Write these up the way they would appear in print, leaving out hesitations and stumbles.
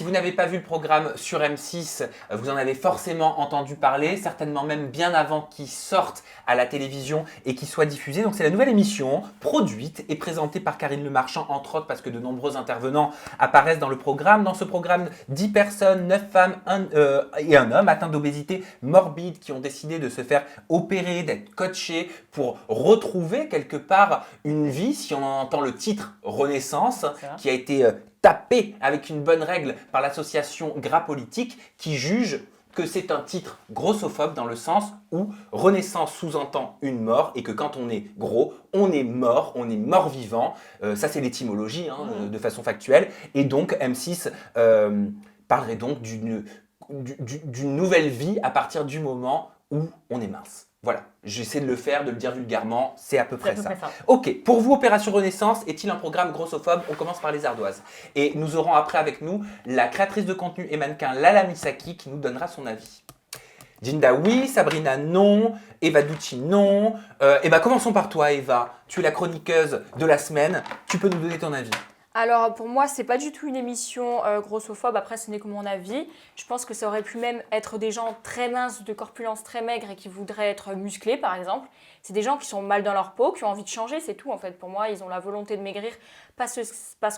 Si vous n'avez pas vu le programme sur M6, vous en avez forcément entendu parler, certainement même bien avant qu'il sorte à la télévision et qu'il soit diffusé. Donc c'est la nouvelle émission produite et présentée par Karine Le Marchand, entre autres parce que de nombreux intervenants apparaissent dans le programme. Dans ce programme, 10 personnes, 9 femmes et un homme atteints d'obésité morbide qui ont décidé de se faire opérer, d'être coachés pour retrouver quelque part une vie, si on en entend le titre Renaissance, qui a été tapé avec une bonne règle par l'association Gras Politique qui juge que c'est un titre grossophobe dans le sens où Renaissance sous-entend une mort et que quand on est gros, on est mort vivant. Ça c'est l'étymologie de façon factuelle. Et donc M6 parlerait donc d'une nouvelle vie à partir du moment où on est mince. Voilà, j'essaie de le faire, de le dire vulgairement, c'est à peu près ça. Ok, pour vous, Opération Renaissance est-il un programme grossophobe? On commence par les ardoises. Et nous aurons après avec nous la créatrice de contenu et mannequin Lala Misaki qui nous donnera son avis. Jinda oui, Sabrina non, Eva Ducci non. Commençons par toi Eva, tu es la chroniqueuse de la semaine, tu peux nous donner ton avis. Alors pour moi, c'est pas du tout une émission grossophobe, après ce n'est que mon avis. Je pense que ça aurait pu même être des gens très minces, de corpulence très maigre et qui voudraient être musclés par exemple. C'est des gens qui sont mal dans leur peau, qui ont envie de changer, c'est tout en fait. Pour moi, ils ont la volonté de maigrir parce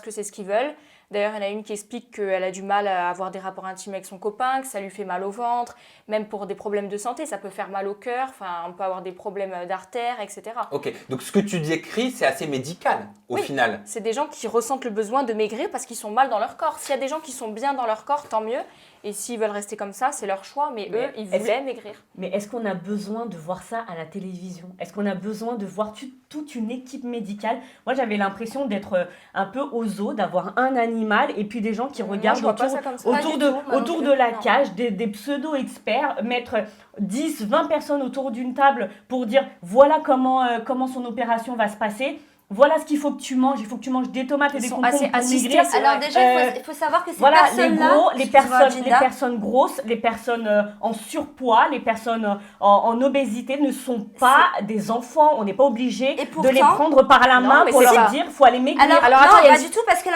que c'est ce qu'ils veulent. D'ailleurs, il y en a une qui explique qu'elle a du mal à avoir des rapports intimes avec son copain, que ça lui fait mal au ventre, même pour des problèmes de santé, ça peut faire mal au cœur, on peut avoir des problèmes d'artères, etc. Ok, donc ce que tu décris, c'est assez médical au final. C'est des gens qui ressentent le besoin de maigrir parce qu'ils sont mal dans leur corps. S'il y a des gens qui sont bien dans leur corps, tant mieux. Et s'ils veulent rester comme ça, c'est leur choix, mais eux, ils voulaient maigrir. Mais est-ce qu'on a besoin de voir ça à la télévision? Est-ce qu'on a besoin de voir toute une équipe médicale? Moi, j'avais l'impression d'être un peu au zoo, d'avoir un animal et puis des gens qui regardent autour de la cage, des pseudo-experts, mettre 10, 20 personnes autour d'une table pour dire voilà comment son opération va se passer. Voilà ce qu'il faut que tu manges. Il faut que tu manges des tomates et des concombres pour maigrir. Alors déjà, il faut savoir que ces personnes-là... les personnes grosses, les personnes en surpoids, les personnes en obésité ne sont pas des enfants. On n'est pas obligé de les prendre par la main pour leur dire faut aller maigrir. Alors attends, pas du tout, parce que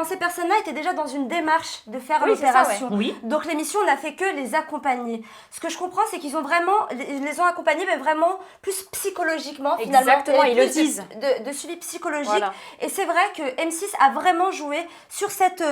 ces personnes-là étaient déjà dans une démarche de faire l'opération. Donc l'émission n'a fait que les accompagner. Ce que je comprends, c'est qu'ils ont vraiment, les ont accompagnés, mais vraiment plus psychologiquement finalement. Exactement, ils le disent. De suivi psychologique. Voilà. Et c'est vrai que M6 a vraiment joué sur cette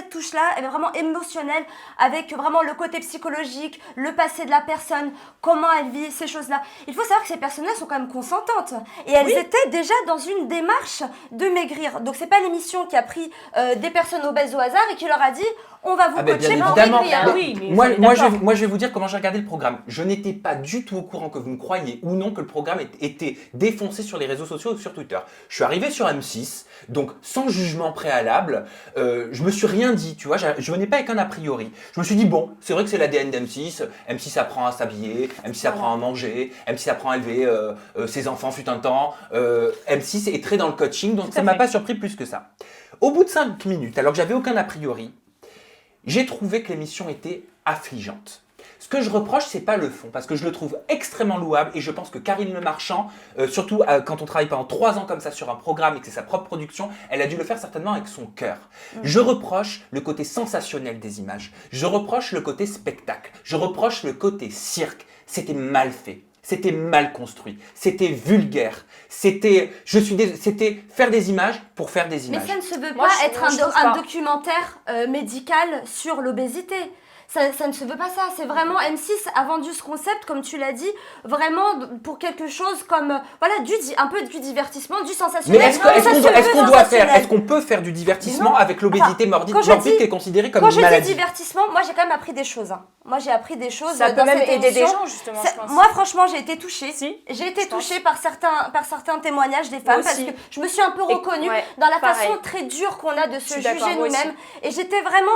touche-là, et vraiment émotionnelle, avec vraiment le côté psychologique, le passé de la personne, comment elle vit ces choses-là. Il faut savoir que ces personnes-là sont quand même consentantes. Et elles étaient déjà dans une démarche de maigrir. Donc c'est pas l'émission qui a pris des personnes obèses au hasard et qui leur a dit on va vous coacher pour maigrir. Moi, je vais vous dire comment j'ai regardé le programme. Je n'étais pas du tout au courant que vous me croyiez ou non que le programme était défoncé sur les réseaux sociaux ou sur Twitter. Je suis arrivé sur M6, donc sans jugement préalable, je me suis rien dit, tu vois, je venais pas avec un a priori. Je me suis dit, bon, c'est vrai que c'est l'ADN d'M6, M6 apprend à s'habiller, M6 apprend à manger, M6 apprend à élever ses enfants fut un temps, M6 est très dans le coaching, donc ça m'a pas surpris plus que ça. Au bout de 5 minutes, alors que j'avais aucun a priori, j'ai trouvé que l'émission était affligeante. Ce que je reproche, c'est pas le fond, parce que je le trouve extrêmement louable et je pense que Karine Le Marchand, surtout quand on travaille pendant 3 ans comme ça sur un programme et que c'est sa propre production, elle a dû le faire certainement avec son cœur. Je reproche le côté sensationnel des images, je reproche le côté spectacle, je reproche le côté cirque. C'était mal fait. C'était mal construit, c'était vulgaire, c'était faire des images pour faire des images. Mais ça ne se veut pas être un documentaire médical sur l'obésité. Ça ne se veut pas ça, c'est vraiment M6 a vendu ce concept, comme tu l'as dit, vraiment pour quelque chose comme, un peu du divertissement, du sensationnel. Mais est-ce qu'on peut faire du divertissement avec l'obésité morbide qui est considérée comme une maladie? Quand j'ai dit divertissement, moi j'ai quand même appris des choses. Moi j'ai appris des choses ça dans peut même cette aider émission. Des gens justement, je pense. Moi franchement j'ai été touchée. J'ai été touchée par certains témoignages des femmes parce que je me suis un peu reconnue dans la façon très dure qu'on a de se juger nous-mêmes. Et j'étais vraiment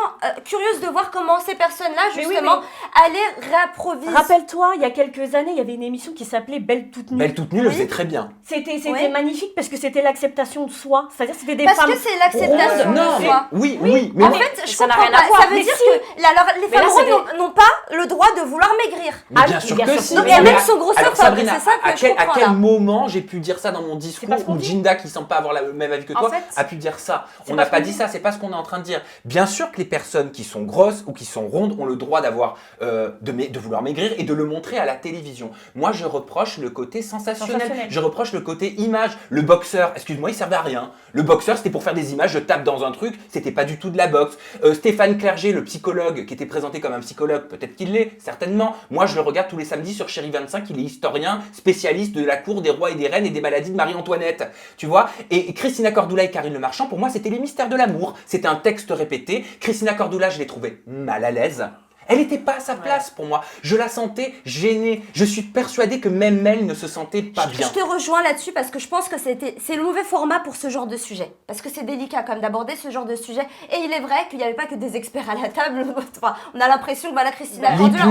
curieuse de voir comment ces personnes-là justement allaient réapprovisionner. Rappelle-toi, il y a quelques années, il y avait une émission qui s'appelait Belle toute nue. Belle toute nue le faisait très bien. C'était magnifique parce que c'était l'acceptation de soi. C'est-à-dire c'était des femmes. Parce que c'est l'acceptation de soi. Oui. Mais en fait, je comprends pas. Ça veut dire que les femmes rondes n'ont pas le droit de vouloir maigrir. Mais bien sûr que si. Donc il y a même son grossophobe, Sabrina, c'est ça que je comprends à quel là. moment j'ai pu dire ça dans mon discours où Jinda, qui ne semble pas avoir le même avis que toi, a pu dire ça? On n'a pas dit ça, c'est pas ce qu'on est en train de dire. Bien sûr que les personnes qui sont grosses ou qui sont rondes ont le droit de vouloir maigrir et de le montrer à la télévision. Moi, je reproche le côté sensationnel. Je reproche le côté image. Le boxeur, excuse-moi, il servait à rien. Le boxeur, c'était pour faire des images, je tape dans un truc, c'était pas du tout de la boxe. Stéphane Clerget, le psychologue, qui était présenté comme un psychologue, peut-être qu'il l'est, certainement. Moi, je le regarde tous les samedis sur Chérie 25, il est historien, spécialiste de la cour des rois et des reines et des maladies de Marie-Antoinette. Tu vois? Et Christina Cordula et Karine Le Marchand, pour moi, c'était les mystères de l'amour. C'était un texte répété. Christina Cordula, je l'ai trouvée mal à l'aise. Elle n'était pas à sa place pour moi. Je la sentais gênée. Je suis persuadée que même elle ne se sentait pas bien. Je te rejoins là-dessus parce que je pense que c'est le mauvais format pour ce genre de sujet. Parce que c'est délicat quand même d'aborder ce genre de sujet. Et il est vrai qu'il n'y avait pas que des experts à la table. Enfin, on a l'impression que voilà, Christina Cordula,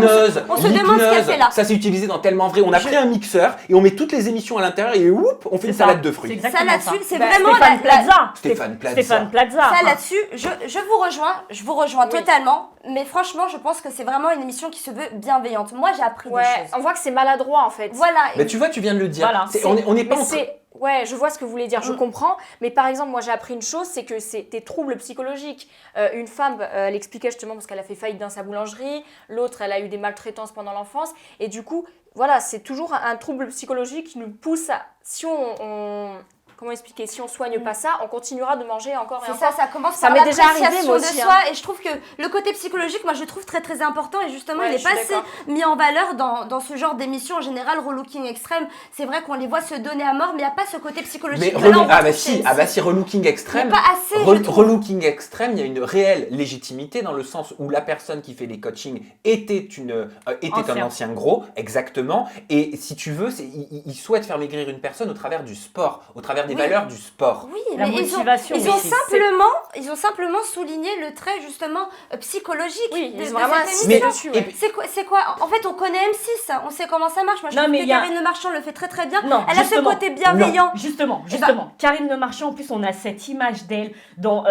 on se demande ce qu'elle fait là. Ça s'est utilisé dans tellement vrai. On a pris un mixeur et on met toutes les émissions à l'intérieur et on fait une salade de fruits. Ça là-dessus, c'est vraiment Stéphane Plaza. Ça là-dessus, je vous rejoins totalement. Mais franchement, je pense que c'est vraiment une émission qui se veut bienveillante. Moi, j'ai appris des choses. On voit que c'est maladroit en fait. Voilà. Mais tu vois, tu viens de le dire. Voilà. On n'est pas en train... Ouais, je vois ce que vous voulez dire, je comprends. Mais par exemple, moi j'ai appris une chose, c'est que c'est des troubles psychologiques. Une femme, elle expliquait justement parce qu'elle a fait faillite dans sa boulangerie. L'autre, elle a eu des maltraitances pendant l'enfance. Et du coup, voilà, c'est toujours un trouble psychologique qui nous pousse à... Si comment expliquer? Si on soigne pas ça, on continuera de manger encore et encore. Ça commence ça par m'est déjà arrivé, l'appréciation moi de aussi, soi. Et je trouve que le côté psychologique, moi, je le trouve très très important. Et justement, il n'est pas assez mis en valeur dans ce genre d'émission. En général, relooking extrême, c'est vrai qu'on les voit se donner à mort, mais il n'y a pas ce côté psychologique. Mais si, relooking extrême. Mais pas assez. Relooking extrême, il y a une réelle légitimité dans le sens où la personne qui fait les coachings était un ancien gros, exactement. Et si tu veux, il souhaite faire maigrir une personne au travers du sport, au travers des valeurs du sport. Oui, la mais motivation. ils ont simplement souligné le trait justement psychologique. Oui, de ils ont vraiment cette insisté dessus. C'est quoi? En fait, on connaît M6, on sait comment ça marche. Moi, je trouve que Karine Le Marchand le fait très très bien. Non, elle a ce côté bienveillant. Justement. Karine Le Marchand, en plus, on a cette image d'elle dans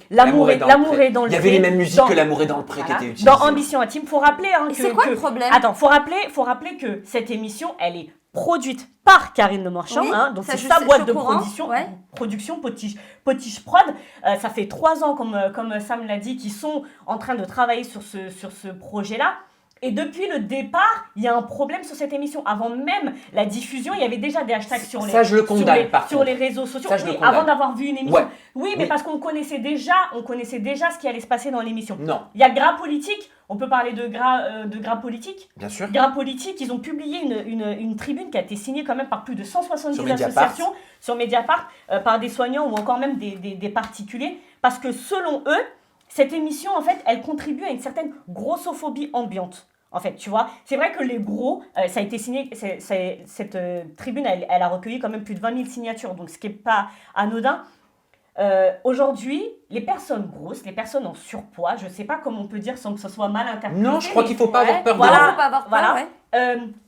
L'amour est dans le pré. Il y avait les mêmes musiques que L'amour est dans le pré qui étaient utilisées. Dans Ambition Intime, faut rappeler que c'est quoi le problème? Attends, faut rappeler que cette émission, elle est produite par Karine Le Marchand, donc c'est sa boîte de production Potiche Prod. Ça fait 3 ans, comme Sam l'a dit, qu'ils sont en train de travailler sur ce projet-là. Et depuis le départ, il y a un problème sur cette émission. Avant même la diffusion, il y avait déjà des hashtags sur les réseaux sociaux. Avant d'avoir vu une émission. Ouais. Oui, mais parce qu'on connaissait déjà ce qui allait se passer dans l'émission. Non. Il y a Gras Politique. On peut parler de Gras Politique. Bien sûr. Gras Politique, ils ont publié une tribune qui a été signée quand même par plus de 170 associations sur Mediapart, par des soignants ou encore même des particuliers. Parce que selon eux, cette émission, en fait, elle contribue à une certaine grossophobie ambiante. En fait, tu vois, c'est vrai que les gros, ça a été signé, cette tribune, elle a recueilli quand même plus de 20 000 signatures, donc ce qui n'est pas anodin. Aujourd'hui, les personnes grosses, les personnes en surpoids, je ne sais pas comment on peut dire sans que ce soit mal interprété. Non, je crois qu'il ne faut pas avoir peur.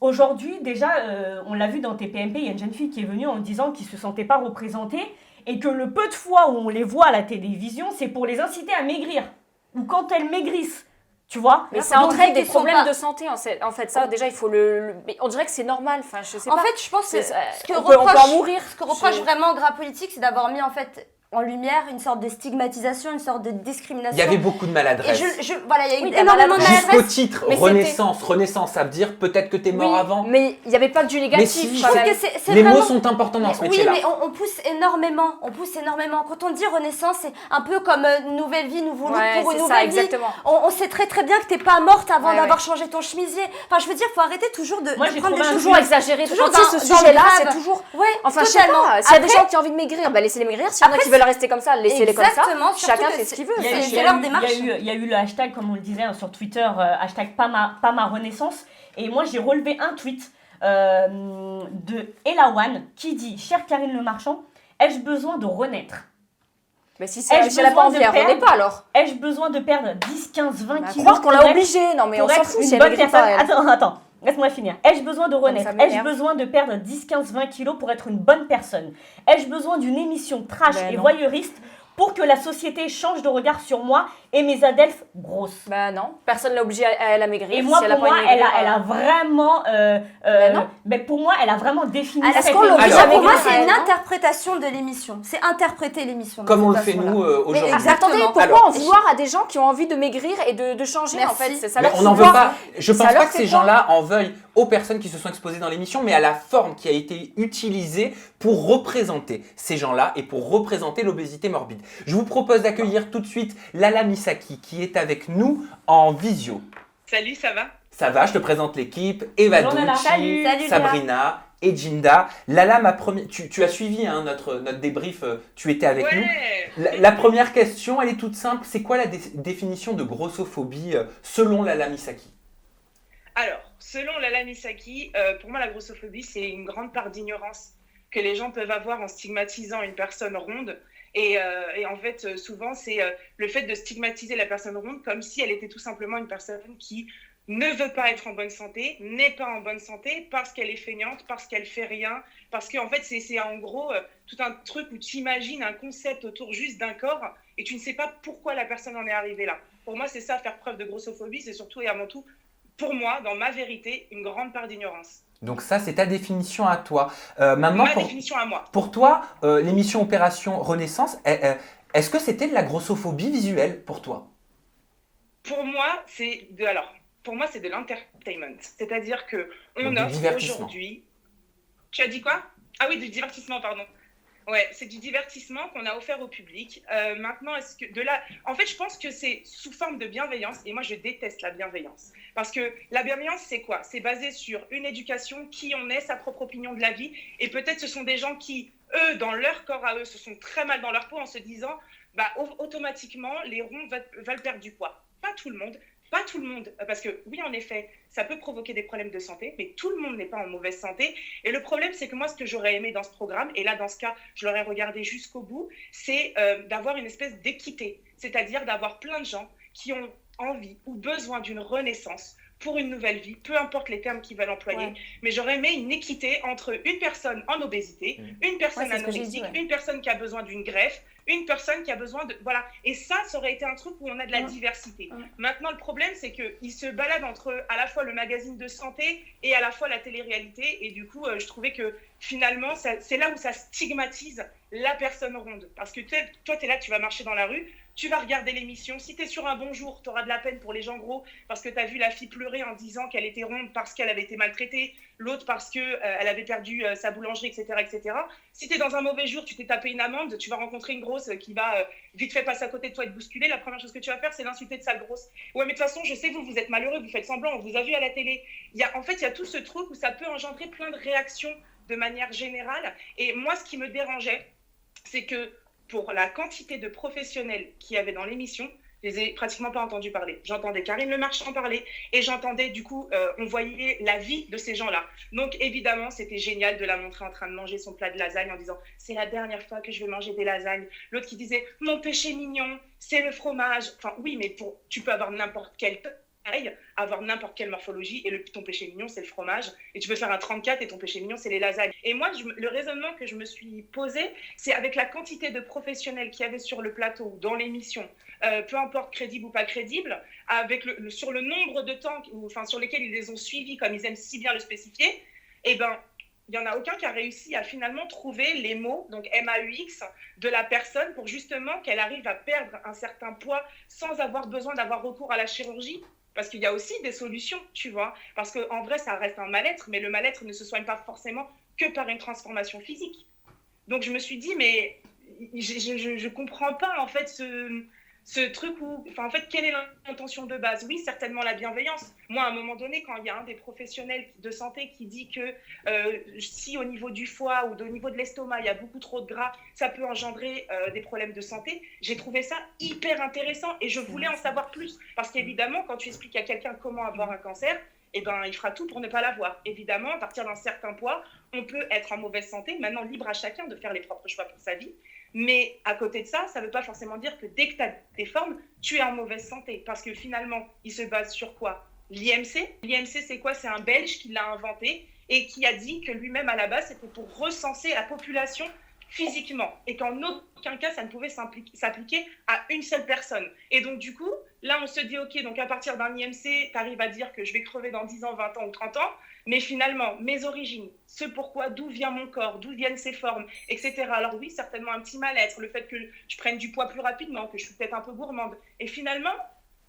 Aujourd'hui, déjà, on l'a vu dans TPMP, il y a une jeune fille qui est venue en disant qu'elle ne se sentait pas représentée et que le peu de fois où on les voit à la télévision, c'est pour les inciter à maigrir. Ou quand elles maigrissent. Tu vois? Mais ça entraîne des problèmes de santé, en fait. Ça, déjà, il faut mais on dirait que c'est normal. Enfin, je sais pas. En fait, je pense que ce que reproche vraiment Gras Politique, c'est d'avoir mis en fait en lumière une sorte de stigmatisation, une sorte de discrimination. Il y avait beaucoup de maladresse. Et il y a eu énormément de maladresse. Jusqu'au titre Renaissance, ça veut dire peut-être que t'es mort avant. Mais il n'y avait pas que du négatif. Mais si, les mots sont importants dans ce métier-là. Oui, mais on pousse énormément. Quand on dit Renaissance, c'est un peu comme nouvelle vie, nouveau look pour une nouvelle vie. On sait très très bien que t'es pas morte avant d'avoir changé ton chemisier. Enfin, je veux dire, faut arrêter toujours de prendre des choses toujours exagérées. Toujours dans ce sujet-là, c'est toujours. Enfin, je sais pas. S'il y a des gens qui ont envie de maigrir, laissez-les maigrir. S'il y en a qui veulent rester comme ça, laissez-les comme ça. Chacun fait ce qu'il veut. C'est leur démarche. Il y a eu le hashtag, comme on le disait sur Twitter, hashtag pas ma renaissance. Et moi, j'ai relevé un tweet de Elawan qui dit: Chère Karine Le Marchand, ai-je besoin de renaître? Mais si elle n'a pas envie, elle renaît pas alors. Ai-je besoin de perdre 10, 15, 20 kilos? Croire qu'on l'a obligée. Non, mais on s'en fout si elle maigrit pas. Attends. Laisse-moi finir. Ai-je besoin de renaître? Ai-je besoin de perdre 10, 15, 20 kilos pour être une bonne personne? Ai-je besoin d'une émission trash et voyeuriste pour que la société change de regard sur moi et mes adelphes grosses. Bah non, personne l'a obligée à elle à maigrir. Et moi, si pour moi, elle a vraiment... non. mais pour moi, elle a vraiment défini Est-ce cette qu'on l'oblige émission. à Pour moi, maigrir, c'est une non interprétation de l'émission. C'est interpréter l'émission. de Comme on le cette fait façon-là. nous aujourd'hui. Mais exactement. Attendez, pourquoi Alors, en vouloir à des gens qui ont envie de maigrir et de changer Merci. en fait c'est ça Mais leur on n'en veut pouvoir. pas. Je pense Ça leur pas que fait ces quoi gens-là en veuillent aux personnes qui se sont exposées dans l'émission, mais à la forme qui a été utilisée pour représenter ces gens-là et pour représenter l'obésité morbide. Je vous propose d'accueillir tout de suite Lala Misaki qui est avec nous en visio. Salut, ça va? Ça va, je te présente l'équipe. Eva Bonjour, Lala. Ducci, Salut. Salut, Sabrina et Jinda. Lala, tu as suivi notre débrief, tu étais avec nous. La première question, elle est toute simple. C'est quoi la définition de grossophobie selon Lala Misaki? Alors, selon Lala Misaki, pour moi, la grossophobie, c'est une grande part d'ignorance que les gens peuvent avoir en stigmatisant une personne ronde. Et en fait, souvent, c'est le fait de stigmatiser la personne ronde comme si elle était tout simplement une personne qui ne veut pas être en bonne santé, n'est pas en bonne santé parce qu'elle est feignante, parce qu'elle fait rien, parce qu'en fait, c'est en gros tout un truc où tu imagines un concept autour juste d'un corps et tu ne sais pas pourquoi la personne en est arrivée là. Pour moi, c'est ça, faire preuve de grossophobie, c'est surtout et avant tout, pour moi, dans ma vérité, une grande part d'ignorance. Donc ça, c'est ta définition à toi. Maintenant, Ma définition à moi. pour toi, l'émission Opération Renaissance, est-ce que c'était de la grossophobie visuelle pour toi? Pour moi, c'est de l'entertainment. C'est-à-dire que on Donc, du offre divertissement. aujourd'hui. Tu as dit quoi? Ah oui, du divertissement, pardon. Ouais, c'est du divertissement qu'on a offert au public. Maintenant, en fait, je pense que c'est sous forme de bienveillance. Et moi, je déteste la bienveillance. Parce que la bienveillance, c'est quoi? C'est basé sur une éducation, qui on est, sa propre opinion de la vie. Et peut-être ce sont des gens qui, eux, dans leur corps à eux, se sont très mal dans leur peau en se disant, automatiquement, les ronds veulent perdre du poids. Pas tout le monde. Pas tout le monde, parce que oui, en effet, ça peut provoquer des problèmes de santé, mais tout le monde n'est pas en mauvaise santé. Et le problème, c'est que moi, ce que j'aurais aimé dans ce programme, et là, dans ce cas, je l'aurais regardé jusqu'au bout, c'est d'avoir une espèce d'équité, c'est-à-dire d'avoir plein de gens qui ont envie ou besoin d'une renaissance pour une nouvelle vie, peu importe les termes qu'ils veulent employer, mais j'aurais aimé une équité entre une personne en obésité, une personne anorexique, une personne qui a besoin d'une greffe, une personne qui a besoin de... Voilà. Et ça aurait été un truc où on a de la diversité. Maintenant, le problème, c'est qu'ils se baladent entre à la fois le magazine de santé et à la fois la télé-réalité. Et du coup, je trouvais que finalement, c'est là où ça stigmatise la personne ronde. Parce que toi, tu es là, tu vas marcher dans la rue, tu vas regarder l'émission. Si tu es sur un bon jour, tu auras de la peine pour les gens gros parce que tu as vu la fille pleurer en disant qu'elle était ronde parce qu'elle avait été maltraitée, l'autre parce qu'elle avait perdu sa boulangerie, etc. etc. Si tu es dans un mauvais jour, tu t'es tapé une amende, tu vas rencontrer une grosse qui va vite fait passer à côté de toi et te bousculer. La première chose que tu vas faire, c'est l'insulter de sale grosse. Ouais, mais de toute façon, je sais, vous êtes malheureux, vous faites semblant, on vous a vu à la télé. En fait, il y a tout ce truc où ça peut engendrer plein de réactions de manière générale. Et moi, ce qui me dérangeait, c'est que pour la quantité de professionnels qu'il y avait dans l'émission, je les ai pratiquement pas entendus parler. J'entendais Karine Le Marchand parler et j'entendais du coup, on voyait la vie de ces gens-là. Donc évidemment, c'était génial de la montrer en train de manger son plat de lasagne en disant « c'est la dernière fois que je vais manger des lasagnes ». L'autre qui disait « mon péché mignon, c'est le fromage ». Enfin oui, mais tu peux avoir n'importe quel avoir n'importe quelle morphologie et ton péché mignon c'est le fromage et tu peux faire un 34 et ton péché mignon c'est les lasagnes. Et moi le raisonnement que je me suis posé, c'est avec la quantité de professionnels qu'il y avait sur le plateau, dans l'émission, peu importe crédible ou pas crédible, avec sur le nombre de temps sur lesquels ils les ont suivis comme ils aiment si bien le spécifier, et ben il n'y en a aucun qui a réussi à finalement trouver les mots, donc MAUX, de la personne pour justement qu'elle arrive à perdre un certain poids sans avoir besoin d'avoir recours à la chirurgie. Parce qu'il y a aussi des solutions, tu vois. Parce qu'en vrai, ça reste un mal-être, mais le mal-être ne se soigne pas forcément que par une transformation physique. Donc, je me suis dit, mais je comprends pas, en fait, ce truc où... en fait, quelle est l'intention de base? Oui, certainement la bienveillance. Moi, à un moment donné, quand il y a un des professionnels de santé qui dit que si au niveau du foie ou au niveau de l'estomac, il y a beaucoup trop de gras, ça peut engendrer des problèmes de santé, j'ai trouvé ça hyper intéressant et je voulais en savoir plus. Parce qu'évidemment, quand tu expliques à quelqu'un comment avoir un cancer, eh ben, il fera tout pour ne pas l'avoir. Évidemment, à partir d'un certain poids, on peut être en mauvaise santé. Maintenant, libre à chacun de faire les propres choix pour sa vie. Mais à côté de ça, ça ne veut pas forcément dire que dès que tu as des formes, tu es en mauvaise santé. Parce que finalement, il se base sur quoi? L'IMC. L'IMC, c'est quoi? C'est un Belge qui l'a inventé et qui a dit que lui-même, à la base, c'était pour recenser la population physiquement et qu'en aucun cas ça ne pouvait s'appliquer à une seule personne. Et donc du coup, là on se dit ok, donc à partir d'un IMC, tu arrives à dire que je vais crever dans 10 ans, 20 ans ou 30 ans, mais finalement, mes origines, ce pourquoi, d'où vient mon corps, d'où viennent ces formes, etc. Alors oui, certainement un petit mal-être, le fait que je prenne du poids plus rapidement, que je suis peut-être un peu gourmande. Et finalement,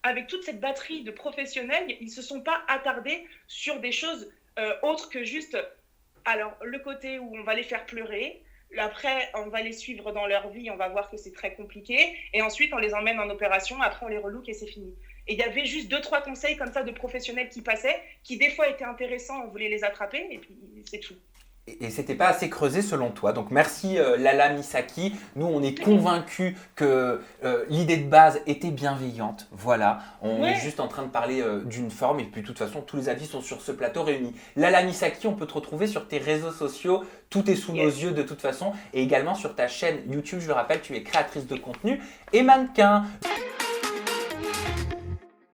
avec toute cette batterie de professionnels, ils ne se sont pas attardés sur des choses autres que juste, alors le côté où on va les faire pleurer, après on va les suivre dans leur vie, on va voir que c'est très compliqué, et ensuite on les emmène en opération, après on les relook et c'est fini. Et il y avait juste 2-3 conseils comme ça de professionnels qui passaient, qui des fois étaient intéressants, on voulait les attraper, et puis c'est tout. Et c'était pas assez creusé selon toi. Donc merci Lala Misaki. Nous on est convaincus que l'idée de base était bienveillante. Voilà, on est juste en train de parler d'une forme et puis de toute façon tous les avis sont sur ce plateau réuni. Lala Misaki, on peut te retrouver sur tes réseaux sociaux. Tout est sous nos yeux de toute façon et également sur ta chaîne YouTube. Je le rappelle, tu es créatrice de contenu et mannequin.